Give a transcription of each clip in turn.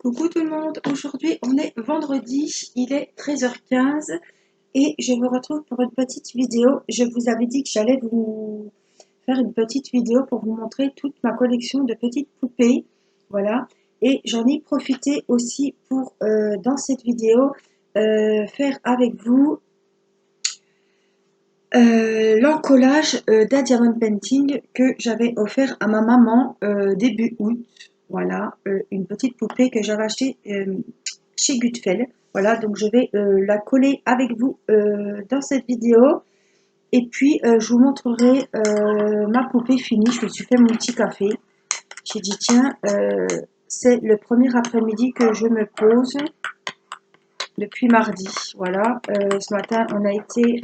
Coucou tout le monde, aujourd'hui on est vendredi, il est 13h15 et je vous retrouve pour une petite vidéo. Je vous avais dit que j'allais vous faire une petite vidéo pour vous montrer toute ma collection de petites poupées, voilà. Et j'en ai profité aussi pour, dans cette vidéo, faire avec vous l'encollage d'un diamond painting que j'avais offert à ma maman début août. Voilà, une petite poupée que j'avais achetée chez Gutfeld. Voilà, donc je vais la coller avec vous dans cette vidéo. Et puis, je vous montrerai ma poupée finie. Je me suis fait mon petit café. J'ai dit, tiens, c'est le premier après-midi que je me pose depuis mardi. Voilà, ce matin, on a été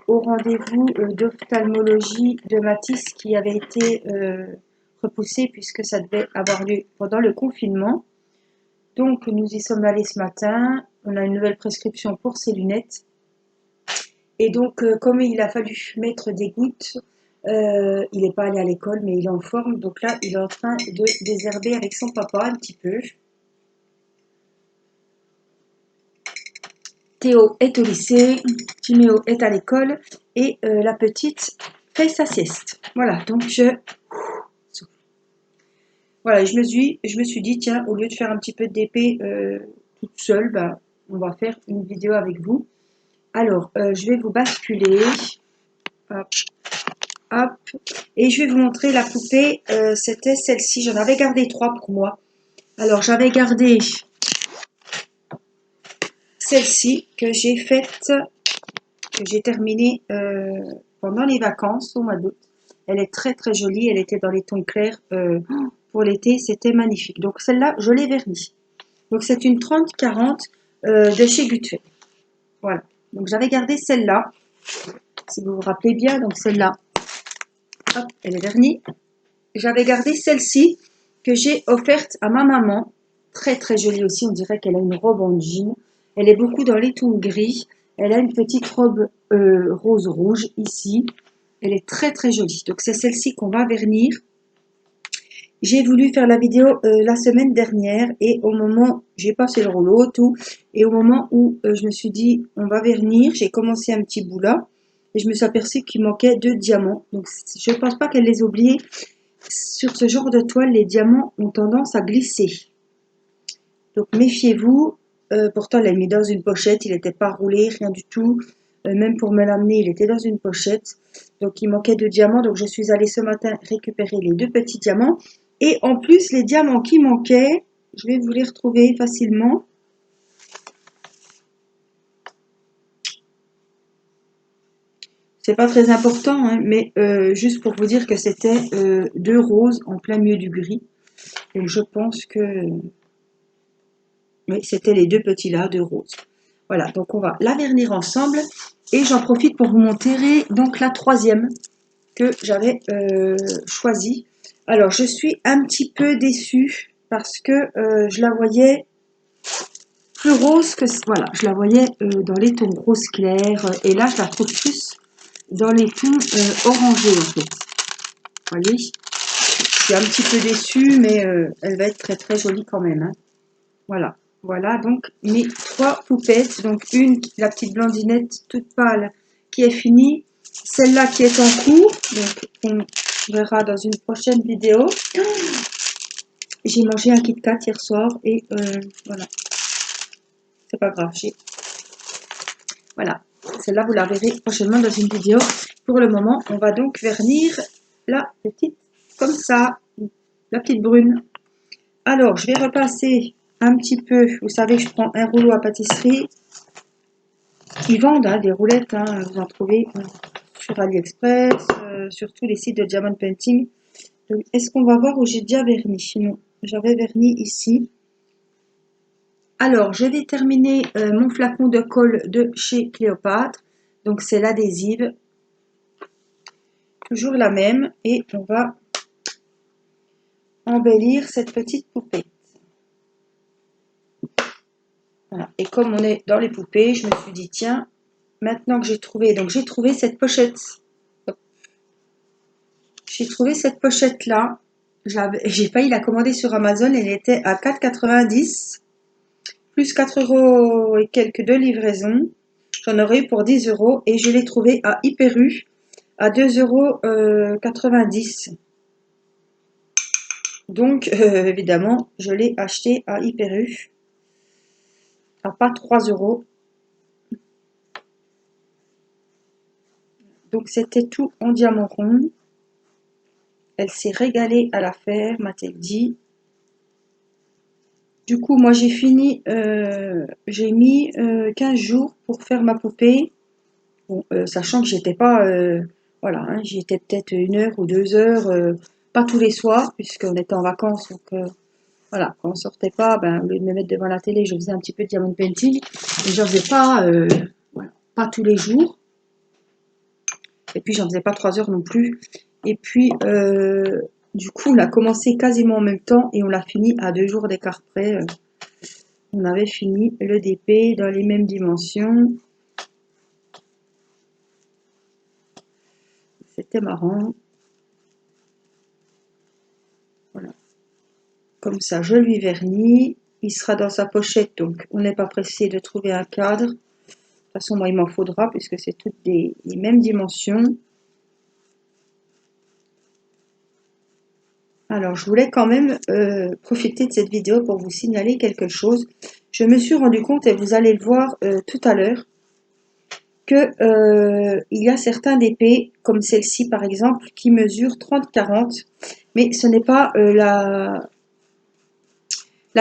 au rendez-vous d'ophtalmologie de Matisse qui avait été repoussé puisque ça devait avoir lieu pendant le confinement. Donc nous y sommes allés ce matin, on a une nouvelle prescription pour ses lunettes. Et donc comme il a fallu mettre des gouttes, il n'est pas allé à l'école mais il est en forme. Donc là il est en train de désherber avec son papa un petit peu. Théo est au lycée, Timéo est à l'école et la petite fait sa sieste. Voilà, donc voilà, je me suis dit, tiens, au lieu de faire un petit peu d'épée toute seule, bah, on va faire une vidéo avec vous. Alors, je vais vous basculer. Hop, hop. Et je vais vous montrer la poupée. C'était celle-ci. J'en avais gardé 3 pour moi. Alors, j'avais gardé celle-ci que j'ai faite, que j'ai terminée pendant les vacances au mois d'août. Elle est très très jolie. Elle était dans les tons clairs pour l'été. C'était magnifique. Donc, celle-là, je l'ai vernie. Donc, c'est une 30-40 de chez Gutfeld. Voilà. Donc, j'avais gardé celle-là. Si vous vous rappelez bien, donc celle-là, hop, elle est vernie. J'avais gardé celle-ci que j'ai offerte à ma maman. Très, très jolie aussi. On dirait qu'elle a une robe en jean. Elle est beaucoup dans les tons gris. Elle a une petite robe rose-rouge ici. Elle est très, très jolie. Donc, c'est celle-ci qu'on va vernir. J'ai voulu faire la vidéo la semaine dernière et au moment, j'ai passé le rouleau, tout, et au moment où je me suis dit, on va vernir, j'ai commencé un petit bout là, et je me suis aperçue qu'il manquait 2 diamants. Donc, je ne pense pas qu'elle les oublie. Sur ce genre de toile, les diamants ont tendance à glisser. Donc, méfiez-vous. Pourtant, elle l'a mis dans une pochette, il n'était pas roulé, rien du tout. Même pour me l'amener, il était dans une pochette. Donc, il manquait 2 diamants. Donc, je suis allée ce matin récupérer les 2 petits diamants. Et en plus, les diamants qui manquaient, je vais vous les retrouver facilement. C'est pas très important, hein, mais juste pour vous dire que c'était 2 roses en plein milieu du gris. Donc, je pense que oui, c'était les 2 petits là, 2 roses. Voilà, donc on va la vernir ensemble. Et j'en profite pour vous montrer donc la 3e que j'avais choisie. Alors, je suis un petit peu déçue parce que je la voyais plus rose que... Voilà, je la voyais dans les tons rose clair. Et là, je la trouve plus dans les tons orangés, en fait. Vous voyez, je suis un petit peu déçue, mais elle va être très, très jolie quand même. Hein. Voilà. Voilà, donc mes 3 poupettes. Donc, une, la petite blondinette toute pâle qui est finie. Celle-là qui est en cours. Donc, on verra dans une prochaine vidéo. J'ai mangé un Kit Kat hier soir et voilà. C'est pas grave. Voilà. Celle-là, vous la verrez prochainement dans une vidéo. Pour le moment, on va donc vernir la petite comme ça. La petite brune. Alors, je vais repasser un petit peu. Vous savez, je prends un rouleau à pâtisserie. Ils vendent hein, des roulettes. Hein, vous en trouvez sur AliExpress, sur tous les sites de Diamond Painting. Est-ce qu'on va voir où j'ai déjà verni? Non, j'avais verni ici. Alors, je vais terminer mon flacon de colle de chez Cléopâtre. Donc, c'est l'adhésive. Toujours la même. Et on va embellir cette petite poupée. Voilà. Et comme on est dans les poupées, je me suis dit, tiens, maintenant que j'ai trouvé... Donc, j'ai trouvé cette pochette. J'ai trouvé cette pochette-là. j'ai failli la commander sur Amazon, elle était à 4,90 plus 4 euros et quelques de livraison. J'en aurais eu pour 10 euros et je l'ai trouvée à Hyper U à 2,90 €. Donc, évidemment, je l'ai acheté à Hyper U à pas 3 euros. Donc, c'était tout en diamant rond. Elle s'est régalée à la faire, m'a-t-elle dit. Du coup, moi, j'ai fini, j'ai mis 15 jours pour faire ma poupée. Bon, sachant que j'étais pas, voilà, hein, j'y étais peut-être 1 heure ou 2 heures, pas tous les soirs, puisqu'on était en vacances. Donc, voilà, quand on sortait pas, ben, au lieu de me mettre devant la télé, je faisais un petit peu de diamond painting. Mais j'en faisais pas, voilà, pas tous les jours. Et puis, j'en faisais pas 3 heures non plus. Et puis, du coup, on a commencé quasiment en même temps et on l'a fini à 2 jours d'écart près. On avait fini le DP dans les mêmes dimensions. C'était marrant. Voilà. Comme ça, je lui vernis. Il sera dans sa pochette, donc on n'est pas pressé de trouver un cadre. De toute façon, moi, il m'en faudra puisque c'est toutes les mêmes dimensions. Alors, je voulais quand même profiter de cette vidéo pour vous signaler quelque chose. Je me suis rendu compte, et vous allez le voir tout à l'heure, que il y a certains DP, comme celle-ci par exemple, qui mesurent 30-40, mais ce n'est pas la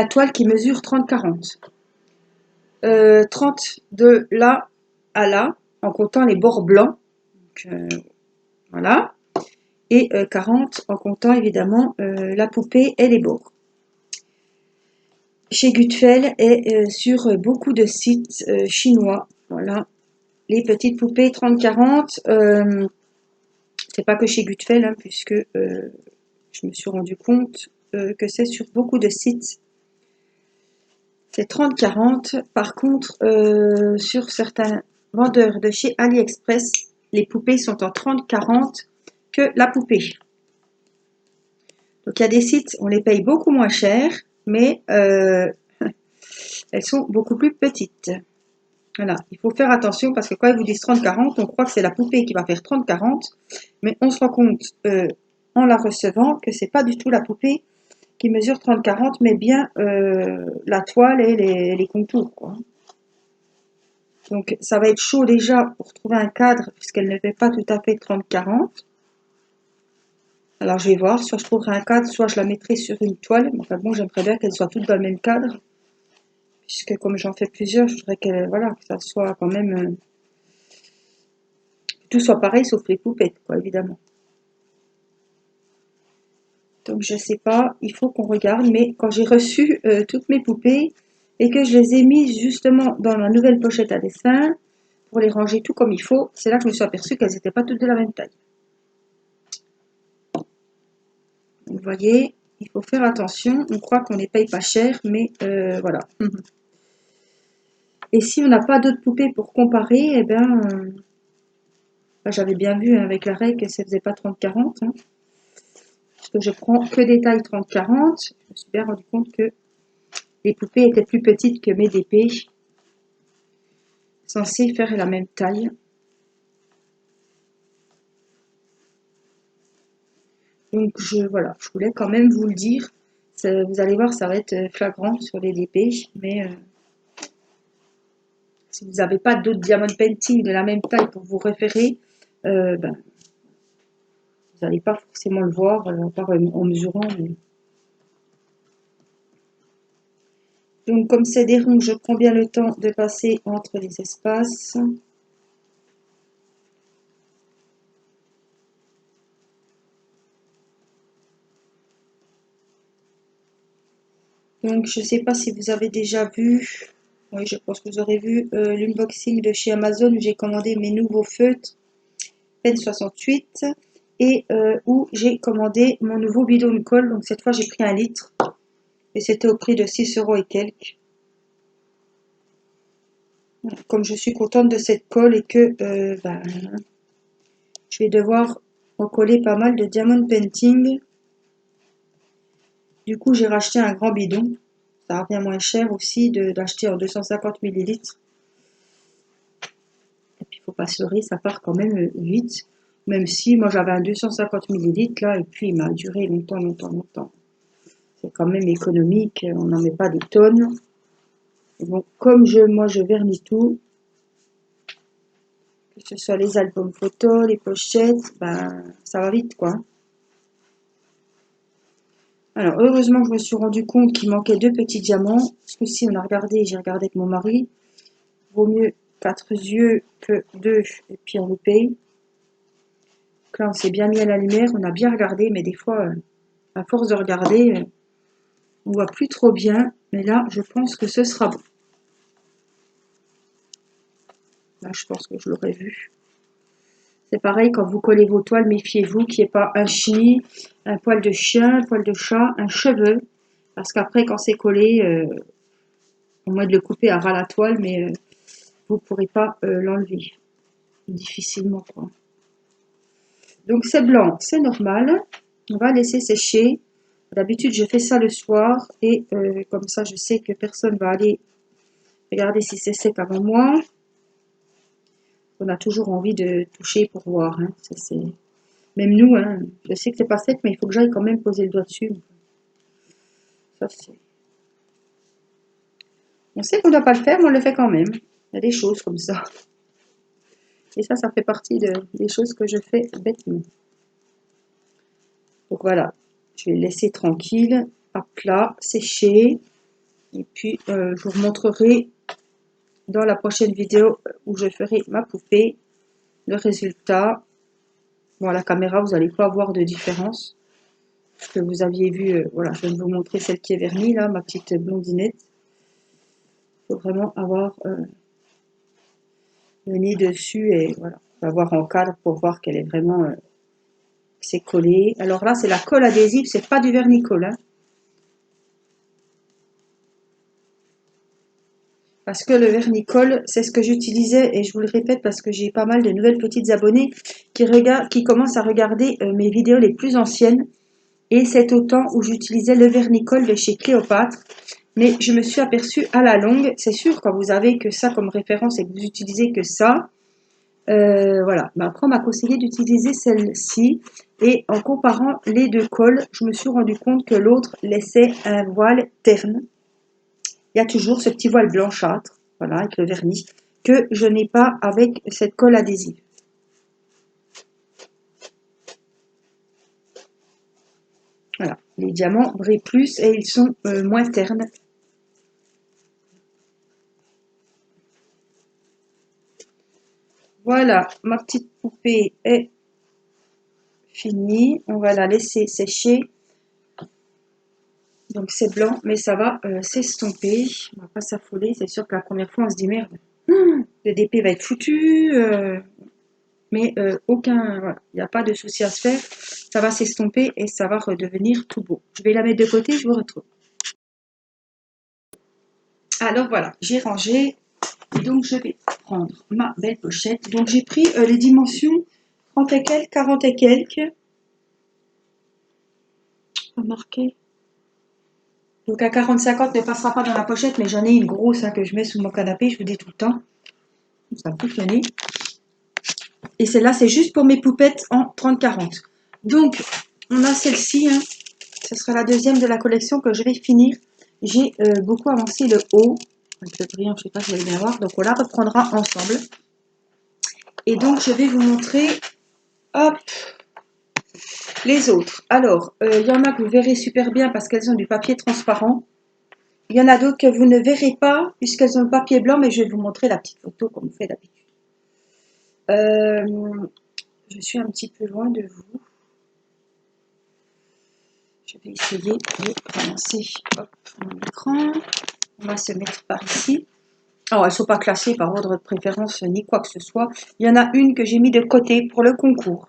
toile qui mesure 30-40. 30 de là à là, en comptant les bords blancs. Donc, voilà. Et 40 en comptant évidemment la poupée et les bords. Chez Gutfeld et sur beaucoup de sites chinois. Voilà. Les petites poupées 30-40. C'est pas que chez Gutfeld, hein, puisque je me suis rendu compte que c'est sur beaucoup de sites. C'est 30-40. Par contre, sur certains vendeurs de chez AliExpress, les poupées sont en 30-40 que la poupée. Donc il y a des sites, on les paye beaucoup moins cher, mais elles sont beaucoup plus petites. Voilà, il faut faire attention parce que quand ils vous disent 30-40, on croit que c'est la poupée qui va faire 30-40, mais on se rend compte en la recevant que c'est pas du tout la poupée qui mesure 30-40, mais bien la toile et les contours, quoi. Donc ça va être chaud déjà pour trouver un cadre puisqu'elle ne fait pas tout à fait 30-40. Alors je vais voir, soit je trouverai un cadre, soit je la mettrai sur une toile. Mais enfin bon, j'aimerais bien qu'elles soient toutes dans le même cadre. Puisque comme j'en fais plusieurs, je voudrais voilà, que ça soit quand même... que tout soit pareil sauf les poupettes, quoi, évidemment. Donc je sais pas, il faut qu'on regarde. Mais quand j'ai reçu toutes mes poupées et que je les ai mises justement dans ma nouvelle pochette à dessin, pour les ranger tout comme il faut, c'est là que je me suis aperçue qu'elles n'étaient pas toutes de la même taille. Vous voyez, il faut faire attention. On croit qu'on les paye pas cher, mais voilà. Et si on n'a pas d'autres poupées pour comparer, eh bien, j'avais bien vu avec la règle que ça faisait pas 30-40. Hein, parce que je prends que des tailles 30-40. Je me suis bien rendu compte que les poupées étaient plus petites que mes DP. Censées faire la même taille. Donc voilà, je voulais quand même vous le dire. Vous allez voir, ça va être flagrant sur les DP, mais si vous n'avez pas d'autres diamond painting de la même taille pour vous référer, ben, vous n'allez pas forcément le voir, à part en mesurant. Mais... Donc comme c'est des ronds, je prends bien le temps de passer entre les espaces. Donc je ne sais pas si vous avez déjà vu, oui je pense que vous aurez vu l'unboxing de chez Amazon où j'ai commandé mes nouveaux feutres Pen 68 et où j'ai commandé mon nouveau bidon de colle. Donc cette fois j'ai pris 1 litre et c'était au prix de 6 € et quelques. Comme je suis contente de cette colle et que ben, je vais devoir recoller pas mal de diamond painting. Du coup, j'ai racheté un grand bidon. Ça revient moins cher aussi d'acheter en 250 millilitres. Et puis, il ne faut pas se leurrer, ça part quand même vite. Même si moi, j'avais un 250 millilitres là, et puis il m'a duré longtemps, longtemps, longtemps. C'est quand même économique, on n'en met pas des tonnes. Et bon, comme moi, je vernis tout, que ce soit les albums photos, les pochettes, ben, ça va vite, quoi. Alors, heureusement, je me suis rendu compte qu'il manquait 2 petits diamants. Parce que si on a regardé, j'ai regardé avec mon mari. Vaut mieux 4 yeux que 2, et puis on le paye. Donc là, on s'est bien mis à la lumière, on a bien regardé, mais des fois, à force de regarder, on voit plus trop bien. Mais là, je pense que ce sera bon. Là, je pense que je l'aurais vu. C'est pareil, quand vous collez vos toiles, méfiez-vous qu'il n'y ait pas un chenille, un poil de chien, un poil de chat, un cheveu. Parce qu'après, quand c'est collé, au moins de le couper à ras la toile, mais vous ne pourrez pas l'enlever. Difficilement, quoi. Donc, c'est blanc, c'est normal. On va laisser sécher. D'habitude, je fais ça le soir. Et comme ça, je sais que personne va aller regarder si c'est sec avant moi. On a toujours envie de toucher pour voir. Hein. Même nous, hein, je sais que c'est pas sec, mais il faut que j'aille quand même poser le doigt dessus. Ça, on sait qu'on ne doit pas le faire, mais on le fait quand même. Il y a des choses comme ça. Et ça fait partie des choses que je fais bêtement. Donc voilà, je vais le laisser tranquille, à plat, sécher. Et puis, je vous montrerai dans la prochaine vidéo où je ferai ma poupée, le résultat. Bon, à la caméra, vous n'allez pas voir de différence. Ce que vous aviez vu, voilà, je vais vous montrer celle qui est vernie, là, ma petite blondinette. Il faut vraiment avoir le nez dessus et voilà, on va voir en cadre pour voir qu'elle est vraiment, c'est collé. Alors là, c'est la colle adhésive, c'est pas du vernicole, hein. Parce que le vernicole, c'est ce que j'utilisais, et je vous le répète parce que j'ai pas mal de nouvelles petites abonnées qui commencent à regarder mes vidéos les plus anciennes. Et c'est au temps où j'utilisais le vernicole de chez Cléopâtre. Mais je me suis aperçue à la longue, c'est sûr, quand vous avez que ça comme référence et que vous utilisez que ça, voilà. Mais après, on m'a conseillé d'utiliser celle-ci. Et en comparant les deux cols, je me suis rendu compte que l'autre laissait un voile terne. Il y a toujours ce petit voile blanchâtre, voilà, avec le vernis, que je n'ai pas avec cette colle adhésive. Voilà, les diamants brillent plus et ils sont moins ternes. Voilà, ma petite poupée est finie. On va la laisser sécher. Donc c'est blanc, mais ça va s'estomper. On va pas s'affoler. C'est sûr que la première fois, on se dit merde, le DP va être foutu. Mais aucun, voilà, il n'y a pas de souci à se faire. Ça va s'estomper et ça va redevenir tout beau. Je vais la mettre de côté, je vous retrouve. Alors voilà, j'ai rangé. Donc je vais prendre ma belle pochette. Donc j'ai pris les dimensions 30 et quelques, 40 et quelques. Remarquez. Donc à 40-50 ne passera pas dans la pochette, mais j'en ai une grosse hein, que je mets sous mon canapé, je vous dis tout le temps. Ça peut fonctionner. Et celle-là, c'est juste pour mes poupettes en 30-40. Donc, on a celle-ci. Hein. Ce sera la deuxième de la collection que je vais finir. J'ai beaucoup avancé le haut. Avec le brillant, je ne sais pas si vous allez bien voir. Donc, on la reprendra ensemble. Et donc, je vais vous montrer hop, les autres. Alors, il y en a que vous verrez super bien parce qu'elles ont du papier transparent. Il y en a d'autres que vous ne verrez pas puisqu'elles ont le papier blanc, mais je vais vous montrer la petite photo comme on fait d'habitude. Je suis un petit peu loin de vous. Je vais essayer de balancer mon écran. On va se mettre par ici. Alors, elles ne sont pas classées par ordre de préférence ni quoi que ce soit. Il y en a une que j'ai mis de côté pour le concours.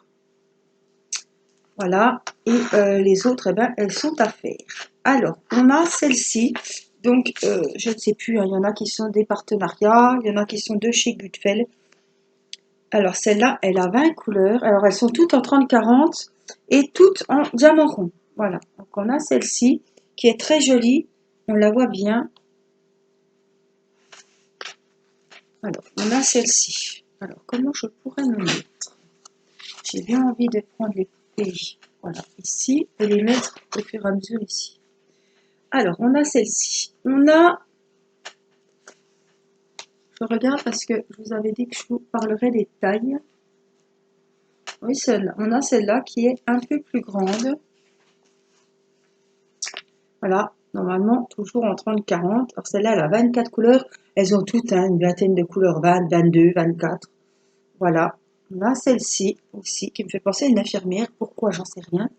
Voilà. Et les autres, eh ben, elles sont à faire. Alors, on a celle-ci. Donc, je ne sais plus, hein, il y en a qui sont des partenariats, il y en a qui sont de chez Gutfeld. Alors, celle-là, elle a 20 couleurs. Alors, elles sont toutes en 30-40 et toutes en diamant rond. Voilà. Donc, on a celle-ci qui est très jolie. On la voit bien. Alors, on a celle-ci. Alors, comment je pourrais me mettre? J'ai bien envie de prendre les poupées, voilà, ici, et les mettre au fur et à mesure ici. Alors, on a celle-ci. On a... Je regarde parce que je vous avais dit que je vous parlerai des tailles. Oui, celle-là. On a celle-là qui est un peu plus grande. Voilà, normalement, toujours en 30-40. Alors, celle-là, elle a 24 couleurs. Elles ont toutes une vingtaine de couleurs, 20, 22, 24. Voilà. On a celle-ci aussi qui me fait penser à une infirmière. Pourquoi? J'en sais rien.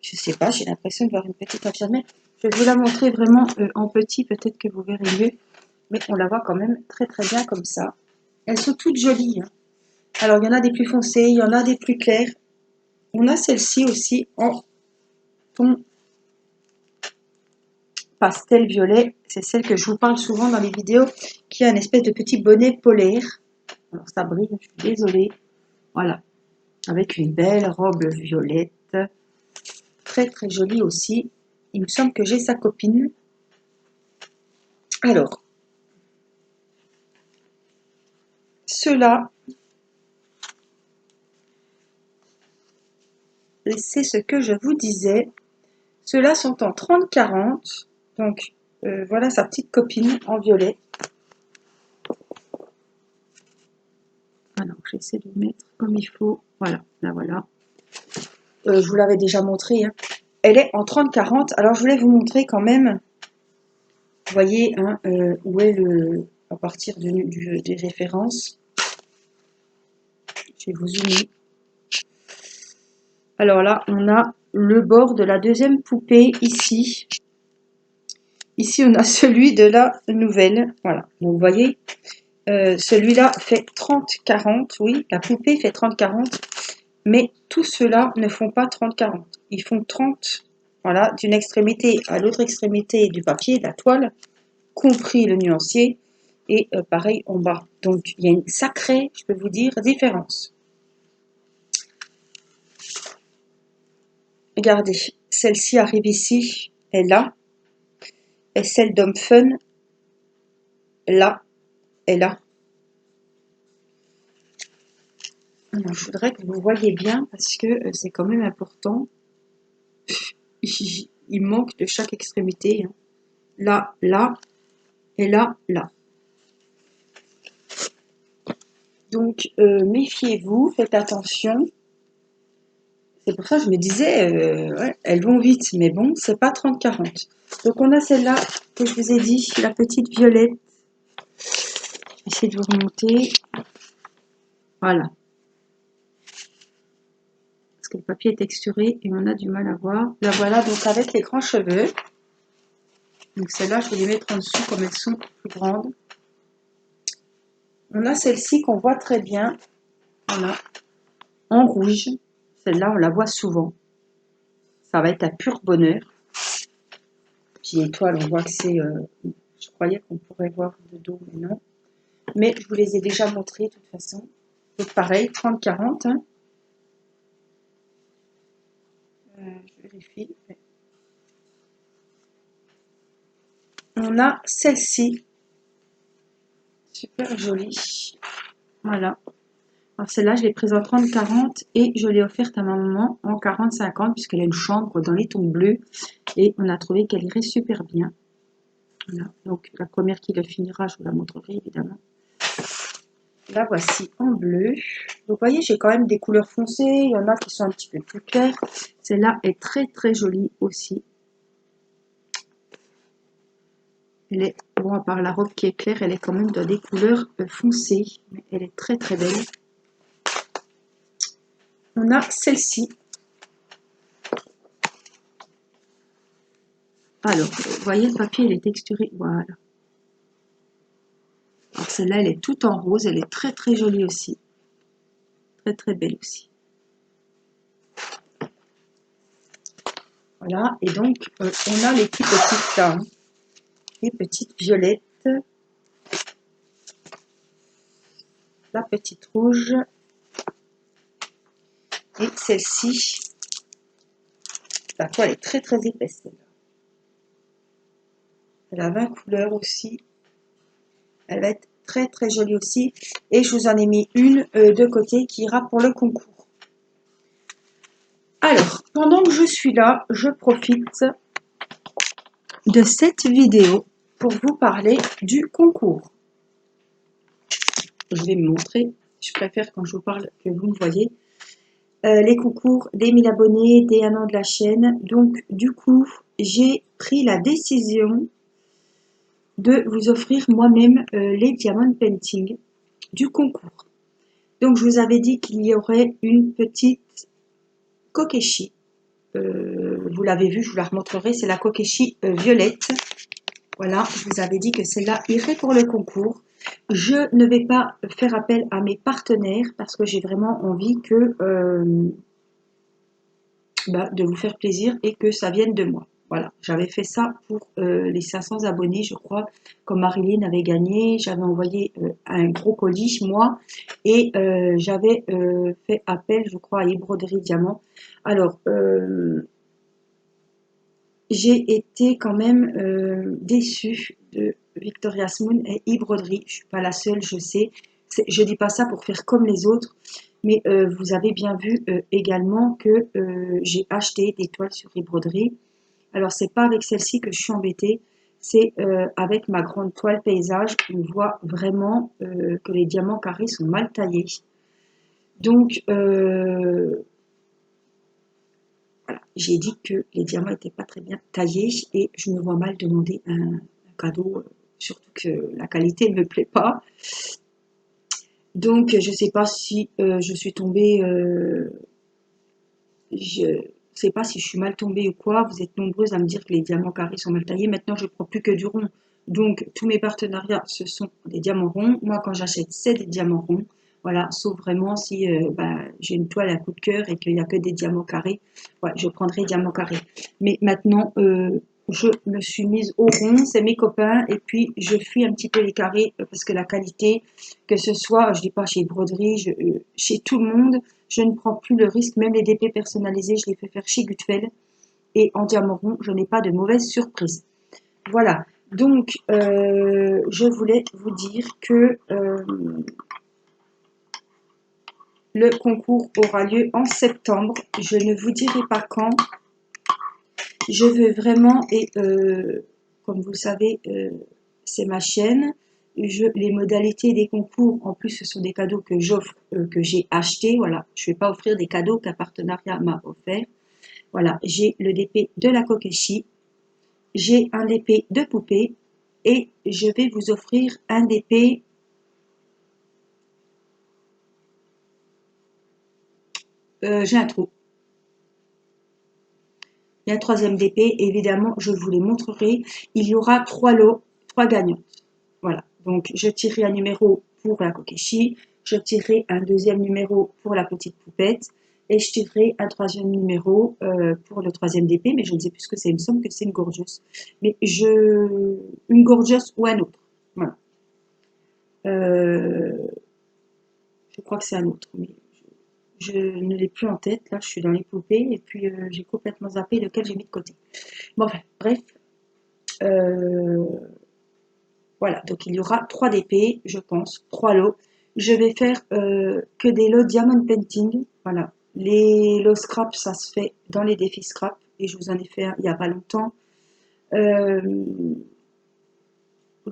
Je sais pas, j'ai l'impression de voir une petite infirmière. Je vais vous la montrer vraiment en petit, peut-être que vous verrez mieux. Mais on la voit quand même très très bien comme ça. Elles sont toutes jolies, hein. Alors, il y en a des plus foncées, il y en a des plus claires. On a celle-ci aussi en ton pastel violet. C'est celle que je vous parle souvent dans les vidéos, qui a une espèce de petit bonnet polaire. Alors, ça brille, je suis désolée. Voilà, avec une belle robe violette. Très très jolie aussi. Il me semble que j'ai sa copine. Alors, ceux-là, c'est ce que je vous disais. Ceux-là sont en 30-40. Donc, voilà sa petite copine en violet. Alors, j'essaie de mettre comme il faut. Voilà, là voilà. Je vous l'avais déjà montré, hein. Elle est en 30-40. Alors, je voulais vous montrer quand même. Vous voyez, hein, où est le... à partir des références. Je vais vous zoomer. Alors là, on a le bord de la deuxième poupée ici. Ici, on a celui de la nouvelle. Voilà. Donc, vous voyez, celui-là fait 30-40. Oui, la poupée fait 30-40. Mais tous ceux-là ne font pas 30-40. Ils font 30, voilà, d'une extrémité à l'autre extrémité du papier, de la toile, compris le nuancier. Et pareil en bas. Donc, il y a une sacrée, je peux vous dire, différence. Regardez, celle-ci arrive ici, est là. Et celle d'Homme Fun, là, est là. Alors, je voudrais que vous voyez bien parce que c'est quand même important. Il manque de chaque extrémité, hein. Là, là, et là, là. Donc, méfiez-vous, faites attention. C'est pour ça que je me disais, ouais, elles vont vite, mais bon, c'est pas 30-40. Donc, on a celle-là que je vous ai dit, la petite violette. Je vais essayer de vous remonter. Voilà. Parce que le papier est texturé et on a du mal à voir. La voilà, donc avec les grands cheveux. Donc, celle-là, je vais les mettre en dessous comme elles sont plus grandes. On a celle-ci qu'on voit très bien. Voilà. En rouge. Celle-là, on la voit souvent. Ça va être un pur bonheur. Puis étoile, on voit que c'est... je croyais qu'on pourrait voir de dos, mais non. Mais je vous les ai déjà montrés de toute façon. Donc pareil, 30-40. Hein. Je vérifie. On a celle-ci. Super jolie. Voilà. Alors celle-là, je l'ai prise en 30-40 et je l'ai offerte à ma maman en 40-50 puisqu'elle a une chambre dans les tons bleus. Et on a trouvé qu'elle irait super bien. Voilà. Donc la première qui le finira, je vous la montrerai évidemment. La voici en bleu. Vous voyez, j'ai quand même des couleurs foncées. Il y en a qui sont un petit peu plus claires. Celle-là est très très jolie aussi. Elle est, bon, à part la robe qui est claire, elle est quand même dans des couleurs foncées. Mais elle est très très belle. On a celle-ci. Alors, vous voyez, le papier, il est texturé. Voilà. Alors celle-là, elle est toute en rose. Elle est très très jolie aussi. Très très belle aussi. Voilà. Et donc, on a les plus petites là. Les petites violettes. La petite rouge. Et celle-ci. La toile est très très épaisse. Elle a 20 couleurs aussi. Elle va être très très jolie aussi. Et je vous en ai mis une de côté qui ira pour le concours. Alors, pendant que je suis là, je profite de cette vidéo pour vous parler du concours. Je vais me montrer. Je préfère quand je vous parle que vous me voyez. Les concours des 1000 abonnés, des 1 an de la chaîne. Donc, du coup, j'ai pris la décision de vous offrir moi-même les diamond painting du concours. Donc, je vous avais dit qu'il y aurait une petite kokeshi. Vous l'avez vu, je vous la remontrerai. C'est la kokeshi violette. Voilà, je vous avais dit que celle-là irait pour le concours. Je ne vais pas faire appel à mes partenaires parce que j'ai vraiment envie que de vous faire plaisir et que ça vienne de moi. Voilà, j'avais fait ça pour les 500 abonnés, je crois, comme Marilyn avait gagné. J'avais envoyé un gros colis, moi, et j'avais fait appel, je crois, à e-broderie Diamant. Alors, j'ai été quand même déçue de Victoria's Moon et e-broderie. Je ne suis pas la seule, je sais. Je ne dis pas ça pour faire comme les autres, mais vous avez bien vu également que j'ai acheté des toiles sur e-broderie. Alors, c'est pas avec celle-ci que je suis embêtée, c'est avec ma grande toile paysage. On voit vraiment que les diamants carrés sont mal taillés. Donc, voilà, j'ai dit que les diamants n'étaient pas très bien taillés et je me vois mal demander un cadeau, surtout que la qualité ne me plaît pas. Donc, je ne sais pas si je suis tombée, je ne sais pas si je suis mal tombée ou quoi. Vous êtes nombreuses à me dire que les diamants carrés sont mal taillés. Maintenant, je ne prends plus que du rond. Donc, tous mes partenariats, ce sont des diamants ronds. Moi, quand j'achète, c'est des diamants ronds. Voilà, sauf vraiment si j'ai une toile à coup de cœur et qu'il n'y a que des diamants carrés. Ouais, je prendrai diamants carrés. Mais maintenant, je me suis mise au rond, c'est mes copains. Et puis, je fuis un petit peu les carrés parce que la qualité, que ce soit, je dis pas chez Broderie, chez tout le monde, je ne prends plus le risque. Même les DP personnalisés, je les fais faire chez Gutfeld. Et en diamant rond, je n'ai pas de mauvaise surprise. Voilà. Donc, je voulais vous dire que le concours aura lieu en septembre. Je ne vous dirai pas quand. Je veux vraiment, et comme vous le savez, c'est ma chaîne. Les modalités des concours, en plus, ce sont des cadeaux que j'offre, que j'ai achetés. Voilà, je ne vais pas offrir des cadeaux qu'un partenariat m'a offert. Voilà, j'ai le DP de la Kokeshi, j'ai un DP de poupée et je vais vous offrir un DP. J'ai un trou. Il y a un troisième DP, évidemment, je vous les montrerai. Il y aura 3 lots, 3 gagnantes. Voilà, donc je tirerai un numéro pour la Kokeshi, je tirerai un deuxième numéro pour la petite poupette et je tirerai un troisième numéro pour le troisième DP, mais je ne sais plus ce que c'est, il me semble que c'est une gorgeous. Mais une gorgeous ou un autre, voilà. Je crois que c'est un autre, mais je ne l'ai plus en tête. Là, je suis dans les poupées et puis j'ai complètement zappé lequel j'ai mis de côté. Bon, enfin, bref. Voilà, donc il y aura 3 DP, je pense, 3 lots. Je vais faire que des lots diamond painting. Voilà, les lots scrap, ça se fait dans les défis scrap et je vous en ai fait un il n'y a pas longtemps.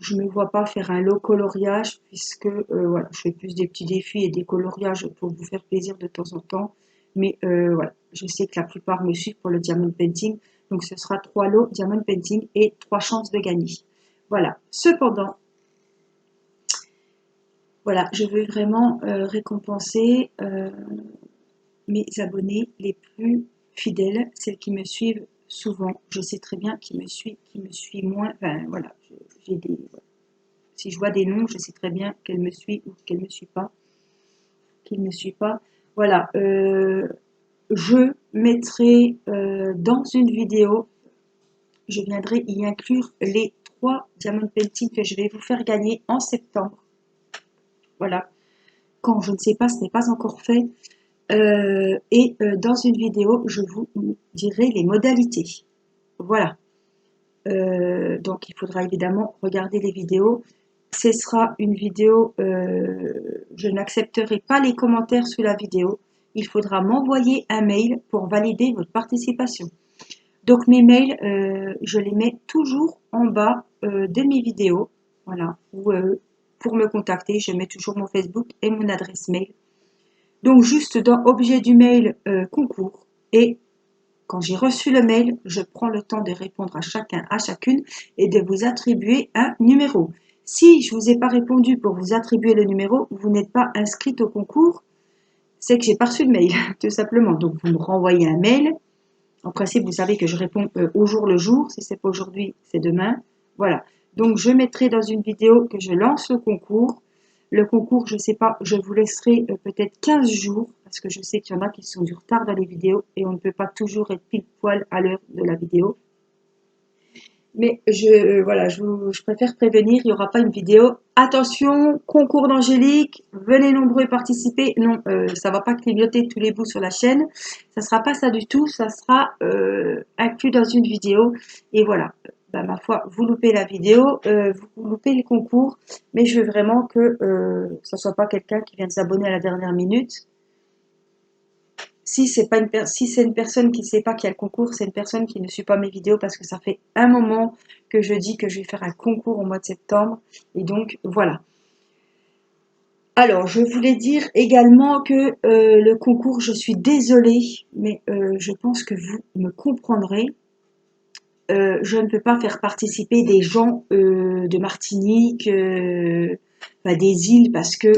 Je ne me vois pas faire un lot coloriage puisque voilà, je fais plus des petits défis et des coloriages pour vous faire plaisir de temps en temps. Mais voilà, je sais que la plupart me suivent pour le diamond painting. Donc ce sera 3 lots diamond painting et 3 chances de gagner. Voilà. Cependant, voilà, je veux vraiment récompenser mes abonnés les plus fidèles, celles qui me suivent souvent. Je sais très bien qui me suit moins. Enfin, voilà, j'ai des. Voilà. Si je vois des noms, je sais très bien qu'elle me suit ou qu'elle ne me suit pas. Qu'il ne me suit pas. Voilà. Je mettrai dans une vidéo, je viendrai y inclure les 3 diamond painting que je vais vous faire gagner en septembre. Voilà. Quand je ne sais pas, ce n'est pas encore fait. Dans une vidéo, je vous dirai les modalités. Voilà. Donc il faudra évidemment regarder les vidéos. Ce sera une vidéo, je n'accepterai pas les commentaires sous la vidéo. Il faudra m'envoyer un mail pour valider votre participation. Donc mes mails, je les mets toujours en bas de mes vidéos. Voilà. Ou pour me contacter, je mets toujours mon Facebook et mon adresse mail. Donc juste dans objet du mail concours, et quand j'ai reçu le mail, je prends le temps de répondre à chacun, à chacune et de vous attribuer un numéro. Si je ne vous ai pas répondu pour vous attribuer le numéro, vous n'êtes pas inscrite au concours, c'est que j'ai pas reçu le mail, tout simplement. Donc vous me renvoyez un mail. En principe, vous savez que je réponds au jour le jour. Si c'est pas aujourd'hui, c'est demain. Voilà. Donc je mettrai dans une vidéo que je lance le concours. Le concours, je ne sais pas, je vous laisserai peut-être 15 jours, parce que je sais qu'il y en a qui sont du retard dans les vidéos et on ne peut pas toujours être pile poil à l'heure de la vidéo. Mais voilà, je préfère prévenir, il n'y aura pas une vidéo. Attention, concours d'Angélique, venez nombreux participer. Non, ça ne va pas clignoter tous les bouts sur la chaîne. Ça ne sera pas ça du tout, ça sera inclus dans une vidéo. Et voilà, bah, ma foi, vous loupez la vidéo, vous loupez le concours. Mais je veux vraiment que ça ne soit pas quelqu'un qui vient de s'abonner à la dernière minute. Si c'est une personne qui ne sait pas qu'il y a le concours, c'est une personne qui ne suit pas mes vidéos parce que ça fait un moment que je dis que je vais faire un concours au mois de septembre. Et donc, voilà. Alors, je voulais dire également que le concours, je suis désolée, mais je pense que vous me comprendrez. Je ne peux pas faire participer des gens de Martinique, enfin, des îles, parce que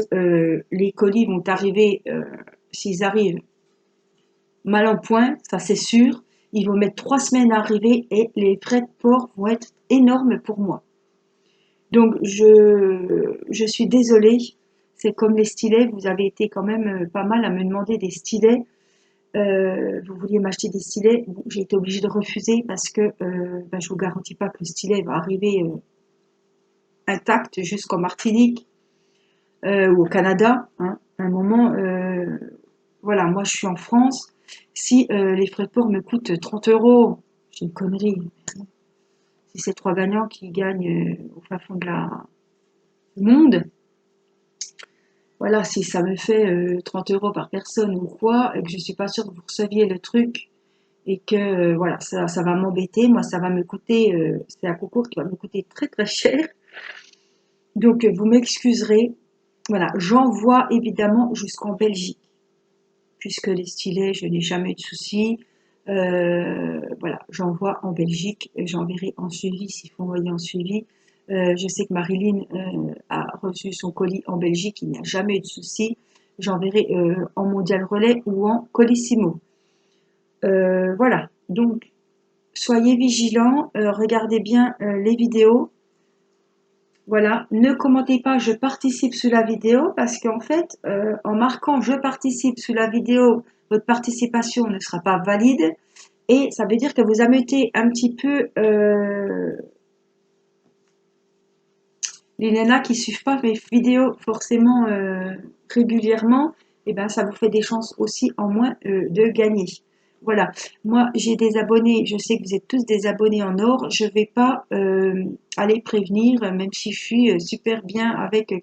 les colis vont arriver, s'ils arrivent, mal en point, ça c'est sûr. Ils vont mettre 3 semaines à arriver et les frais de port vont être énormes pour moi. Donc je suis désolée. C'est comme les stylets. Vous avez été quand même pas mal à me demander des stylets. Vous vouliez m'acheter des stylets. Bon, j'ai été obligée de refuser parce que ben, je vous garantis pas que le stylet va arriver intact jusqu'en Martinique ou au Canada. Hein. À un moment, voilà, moi je suis en France. Si les frais de port me coûtent 30 euros, c'est une connerie. Si c'est 3 gagnants qui gagnent au fin fond de du monde, voilà, si ça me fait 30 euros par personne ou quoi, et que je suis pas sûre que vous receviez le truc, et que voilà, ça va m'embêter, moi ça va me coûter, c'est un concours qui va me coûter très très cher. Donc vous m'excuserez, voilà, j'envoie évidemment jusqu'en Belgique. Puisque les stylets, je n'ai jamais eu de soucis. Voilà, j'envoie en Belgique, j'enverrai en suivi s'il faut envoyer en suivi. Je sais que Marilyn a reçu son colis en Belgique, il n'y a jamais eu de soucis. J'enverrai en mondial relais ou en colissimo. Voilà, donc soyez vigilants, regardez bien les vidéos. Voilà, ne commentez pas je participe sous la vidéo parce qu'en fait, en marquant je participe sous la vidéo, votre participation ne sera pas valide et ça veut dire que vous ameutez un petit peu les nanas qui suivent pas mes vidéos forcément régulièrement, et ben ça vous fait des chances aussi en moins de gagner. Voilà, moi j'ai des abonnés, je sais que vous êtes tous des abonnés en or, je vais pas aller prévenir, même si je suis super bien avec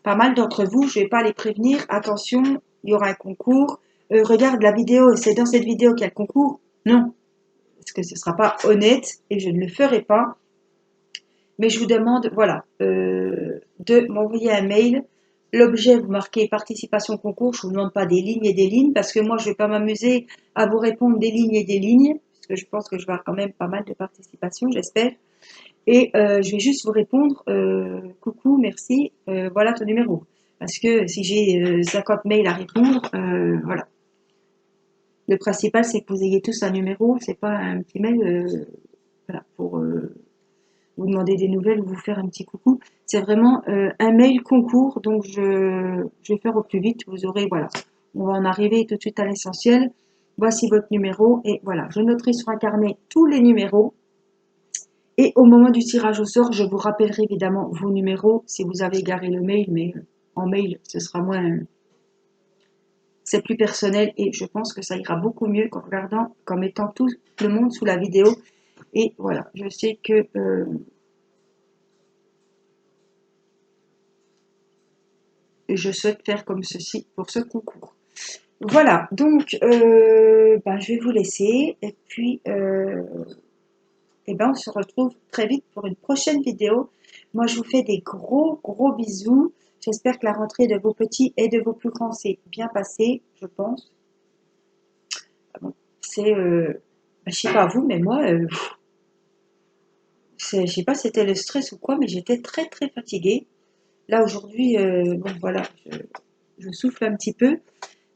pas mal d'entre vous, je vais pas les prévenir, attention, il y aura un concours, regarde la vidéo, c'est dans cette vidéo qu'il y a le concours. Non, parce que ce sera pas honnête et je ne le ferai pas. Mais je vous demande, voilà, de m'envoyer un mail. L'objet, vous marquez participation concours. Je ne vous demande pas des lignes et des lignes parce que moi, je ne vais pas m'amuser à vous répondre des lignes et des lignes parce que je pense que je vais avoir quand même pas mal de participation, j'espère. Et je vais juste vous répondre, coucou, merci, voilà ton numéro. Parce que si j'ai 50 mails à répondre, voilà. Le principal, c'est que vous ayez tous un numéro, c'est pas un petit mail voilà, pour vous demander des nouvelles ou vous faire un petit coucou. C'est vraiment un mail concours, donc je vais faire au plus vite. Vous aurez, voilà, on va en arriver tout de suite à l'essentiel. Voici votre numéro et voilà, je noterai sur un carnet tous les numéros. Et au moment du tirage au sort, je vous rappellerai évidemment vos numéros si vous avez égaré le mail, mais en mail, ce sera moins... C'est plus personnel et je pense que ça ira beaucoup mieux qu'en regardant, qu'en mettant tout le monde sous la vidéo. Et voilà, je sais que je souhaite faire comme ceci pour ce concours. Voilà, donc je vais vous laisser et puis on se retrouve très vite pour une prochaine vidéo. Moi, je vous fais des gros, gros bisous. J'espère que la rentrée de vos petits et de vos plus grands s'est bien passée, je pense. C'est, je sais pas vous, mais moi, je sais pas si c'était le stress ou quoi, mais j'étais très, très fatiguée. Là, aujourd'hui, bon, voilà, je souffle un petit peu.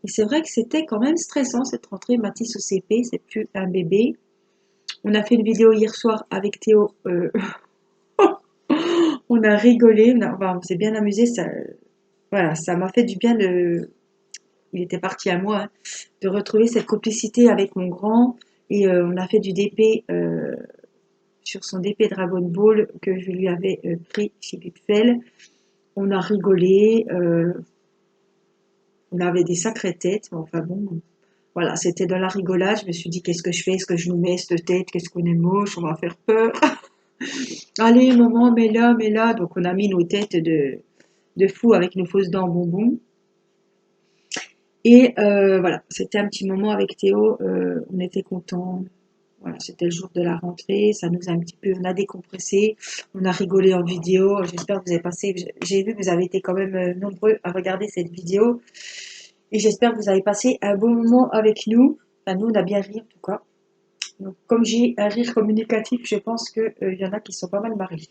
Et c'est vrai que c'était quand même stressant cette rentrée. Mathis au CP, c'est plus un bébé. On a fait une vidéo hier soir avec Théo. On a rigolé, on s'est bien amusé. Ça, voilà, ça m'a fait du bien il était parti à moi, hein, de retrouver cette complicité avec mon grand. Et on a fait du DP sur son DP Dragon Ball que je lui avais pris chez Pixel. On a rigolé, on avait des sacrées têtes. Enfin bon, voilà, c'était de la rigolade. Je me suis dit, qu'est-ce que je fais? Est-ce que je nous mets cette tête? Qu'est-ce qu'on est moche? On va faire peur. Allez, maman, mets-la, mets-la. Donc, on a mis nos têtes de fous avec nos fausses dents bonbons. Et voilà, c'était un petit moment avec Théo. On était contents. Voilà, c'était le jour de la rentrée. Ça nous a un petit peu, on a décompressé. On a rigolé en vidéo. J'espère que vous avez passé. J'ai vu que vous avez été quand même nombreux à regarder cette vidéo. Et j'espère que vous avez passé un bon moment avec nous. Enfin, nous, on a bien ri en tout cas. Donc, comme j'ai un rire communicatif, je pense qu'il y en a qui sont pas mal marrés.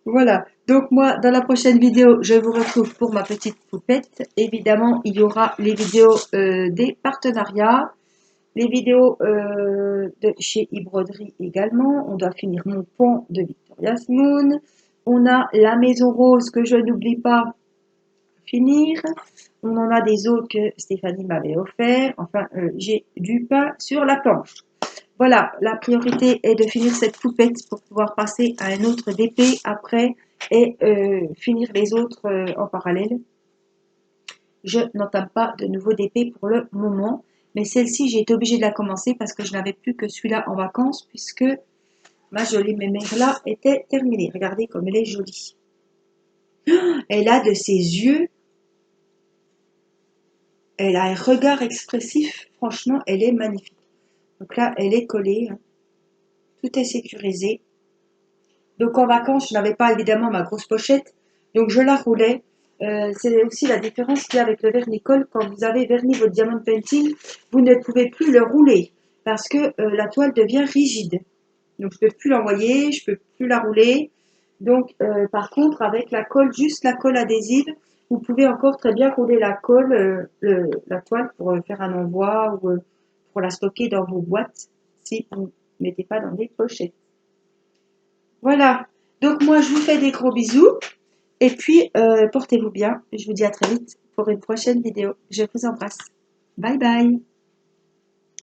Voilà. Donc moi, dans la prochaine vidéo, je vous retrouve pour ma petite poupette. Évidemment, il y aura les vidéos des partenariats, les vidéos de chez eBroderie également. On doit finir mon pont de Victoria's Moon. On a la maison rose que je n'oublie pas finir. On en a des autres que Stéphanie m'avait offert. Enfin, j'ai du pain sur la planche. Voilà, la priorité est de finir cette poupette pour pouvoir passer à un autre DP après et finir les autres en parallèle. Je n'entame pas de nouveau DP pour le moment, mais celle-ci, j'ai été obligée de la commencer parce que je n'avais plus que celui-là en vacances puisque ma jolie mémère là était terminée. Regardez comme elle est jolie. Elle a de ses yeux, elle a un regard expressif, franchement, elle est magnifique. Donc là, elle est collée, hein. Tout est sécurisé. Donc en vacances, je n'avais pas évidemment ma grosse pochette, donc je la roulais. C'est aussi la différence qu'il y a avec le vernicole. Quand vous avez verni votre diamond painting, vous ne pouvez plus le rouler parce que la toile devient rigide. Donc je ne peux plus l'envoyer, je ne peux plus la rouler. Donc par contre, avec la colle, juste la colle adhésive, vous pouvez encore très bien rouler la colle, la toile pour faire un envoi ou pour la stocker dans vos boîtes si vous ne mettez pas dans des pochettes. Voilà, donc moi je vous fais des gros bisous et puis portez-vous bien. Je vous dis à très vite pour une prochaine vidéo. Je vous embrasse. Bye bye.